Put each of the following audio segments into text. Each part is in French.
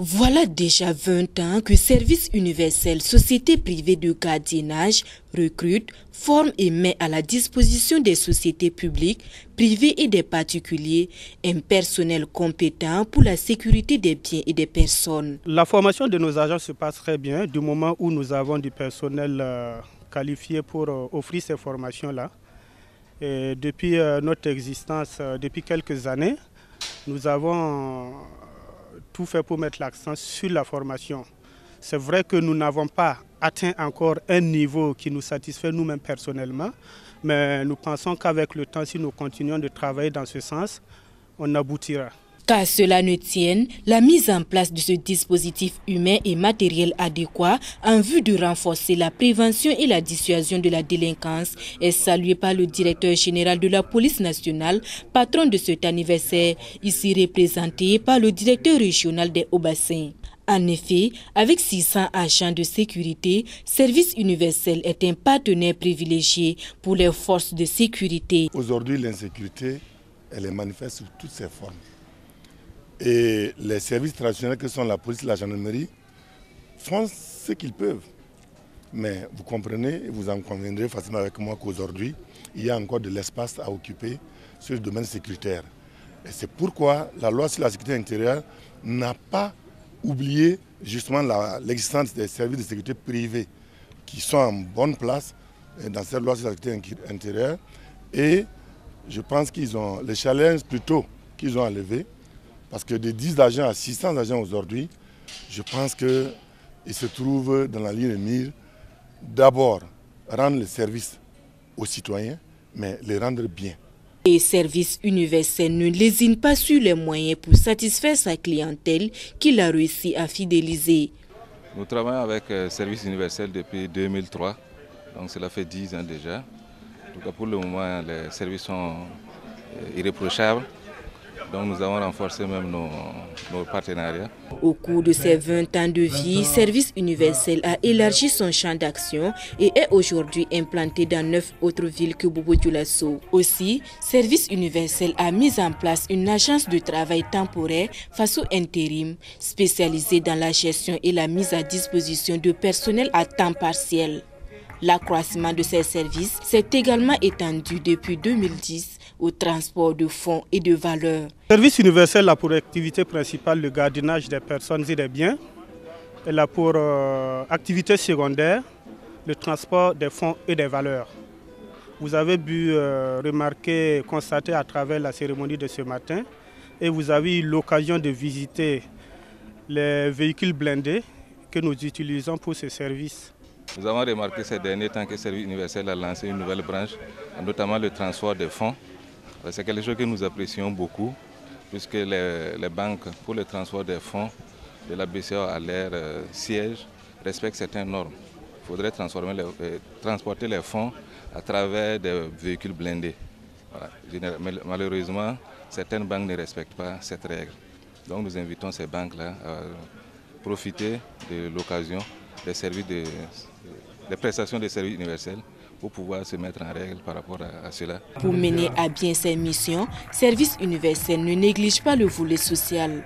Voilà déjà 20 ans que Service Universel, société privée de gardiennage, recrute, forme et met à la disposition des sociétés publiques, privées et des particuliers un personnel compétent pour la sécurité des biens et des personnes. La formation de nos agents se passe très bien du moment où nous avons du personnel qualifié pour offrir ces formations-là. Depuis notre existence, depuis quelques années, nous avons tout fait pour mettre l'accent sur la formation. C'est vrai que nous n'avons pas atteint encore un niveau qui nous satisfait nous-mêmes personnellement, mais nous pensons qu'avec le temps, si nous continuons de travailler dans ce sens, on aboutira. Qu'à cela ne tienne, la mise en place de ce dispositif humain et matériel adéquat en vue de renforcer la prévention et la dissuasion de la délinquance est saluée par le directeur général de la police nationale, patron de cet anniversaire, ici représenté par le directeur régional des Hauts-Bassins. En effet, avec 600 agents de sécurité, Service Universel est un partenaire privilégié pour les forces de sécurité. Aujourd'hui, l'insécurité, elle est manifeste sous toutes ses formes. Et les services traditionnels que sont la police et la gendarmerie font ce qu'ils peuvent. Mais vous comprenez, et vous en conviendrez facilement avec moi qu'aujourd'hui, il y a encore de l'espace à occuper sur le domaine sécuritaire. Et c'est pourquoi la loi sur la sécurité intérieure n'a pas oublié justement l'existence des services de sécurité privés qui sont en bonne place dans cette loi sur la sécurité intérieure. Et je pense qu'ils ont les challenges plutôt qu'ils ont à lever. Parce que de 10 agents à 600 agents aujourd'hui, je pense qu'ils se trouvent dans la ligne de mire. D'abord, rendre le service aux citoyens, mais les rendre bien. Et Service Universel ne lésine pas sur les moyens pour satisfaire sa clientèle qu'il a réussi à fidéliser. Nous travaillons avec Service Universel depuis 2003, donc cela fait 10 ans déjà. En tout cas, pour le moment, les services sont irréprochables. Donc nous avons renforcé même nos partenariats. Au cours de ses 20 ans de vie, Service Universel a élargi son champ d'action et est aujourd'hui implanté dans 9 autres villes que Bobo-Dioulasso. Aussi, Service Universel a mis en place une agence de travail temporaire face au intérim, spécialisée dans la gestion et la mise à disposition de personnel à temps partiel. L'accroissement de ces services s'est également étendu depuis 2010 au transport de fonds et de valeurs. Service Universel a pour activité principale le gardiennage des personnes et des biens. Elle a pour activité secondaire le transport des fonds et des valeurs. Vous avez pu remarquer, constater à travers la cérémonie de ce matin, et vous avez eu l'occasion de visiter les véhicules blindés que nous utilisons pour ce service. Nous avons remarqué ces derniers temps que Service Universel a lancé une nouvelle branche, notamment le transport des fonds. C'est quelque chose que nous apprécions beaucoup, puisque les banques, pour le transport des fonds de la BCEAO à leur siège, respectent certaines normes. Il faudrait transporter les fonds à travers des véhicules blindés. Voilà. Malheureusement, certaines banques ne respectent pas cette règle. Donc nous invitons ces banques-là à profiter de l'occasion des services des prestations de services universels pour pouvoir se mettre en règle par rapport à cela. Pour mener à bien ses missions, Service Universel ne néglige pas le volet social.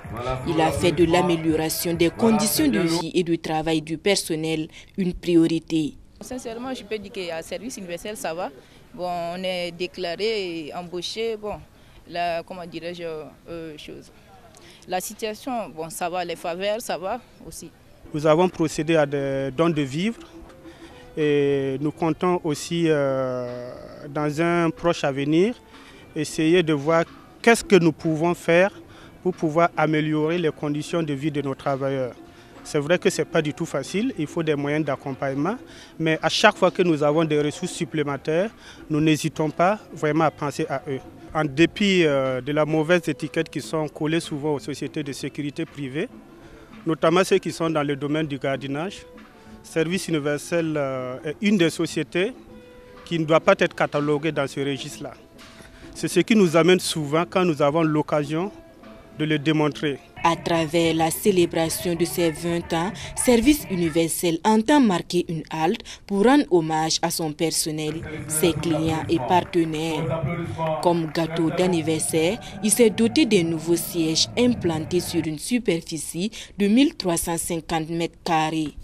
Il a fait de l'amélioration des conditions de vie et de travail du personnel une priorité. Sincèrement, je peux dire qu'à Service Universel, ça va. Bon, on est déclaré et embauché. Bon, comment dirais-je, la situation, bon, ça va, les faveurs, ça va aussi. Nous avons procédé à des dons de vivres et nous comptons aussi, dans un proche avenir, essayer de voir qu'est-ce que nous pouvons faire pour pouvoir améliorer les conditions de vie de nos travailleurs. C'est vrai que ce n'est pas du tout facile, il faut des moyens d'accompagnement, mais à chaque fois que nous avons des ressources supplémentaires, nous n'hésitons pas vraiment à penser à eux. En dépit de la mauvaise étiquette qui sont collées souvent aux sociétés de sécurité privées, notamment ceux qui sont dans le domaine du gardiennage, Service Universel est une des sociétés qui ne doit pas être cataloguée dans ce registre-là. C'est ce qui nous amène souvent, quand nous avons l'occasion, de le démontrer. À travers la célébration de ses 20 ans, Service Universel entend marquer une halte pour rendre hommage à son personnel, ses clients et partenaires. Comme gâteau d'anniversaire, il s'est doté d'un nouveau siège implanté sur une superficie de 1350 mètres carrés.